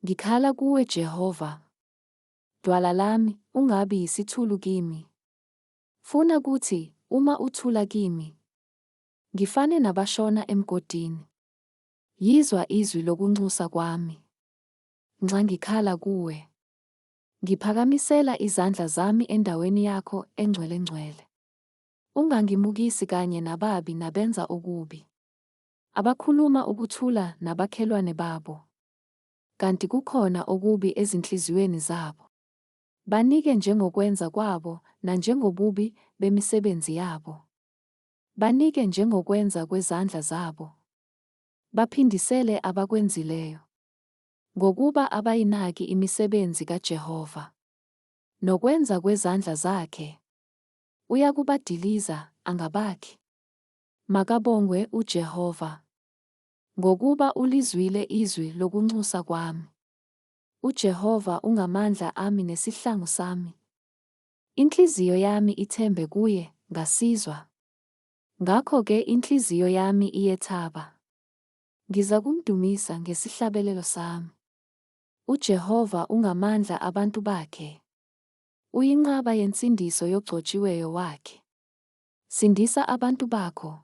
Ngikhala kuwe Jehova. Dwala lami, ungabi yisithulu kimi. Funa kuthi, uma uthula kimi, ngifane nabashona emgodini. Yizwa izwi lokunxusa kwami. Nxa ngikhala kuwe, ngiphakamisela izandla zami endaweni yakho engcwelengcwele. Ungangimukisi kanye nababi nabenza okubi, abakhuluma ukuthula nabakhelwane babo, kanti kukhona okubi ezinhliziyweni zabo. Banike njengokwenza kwabo nanjengobubi bemisebenzi yabo. Banike njengokwenza kwezandla zabo. Baphindisele abakwenzileyo. Ngokuba abayinaki imisebenzi kaJehova, nokwenza kwezandla zakhe, uyakubadiliza, angabakhi. Makabongwe uJehova, ngokuba ulizwile izwi lokunxusa kwami. UJehova ungamandla ami nesihlangu sami. Inhliziyo yami ithembe kuye, ngasizwa. Ngakho-ke inhliziyo yami iyethaba. Ngiza kumdumisa ngesihlabelelo sami. UJehova ungamandla abantu bakhe. Uyinqaba yensindiso yogcotshiweyo wakhe. Sindisa abantu bakho.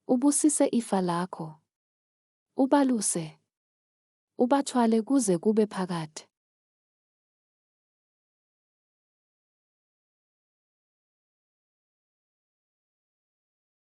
Ubusise ifa lakho. Ubaluse. Ubathwale kuze kube phakade.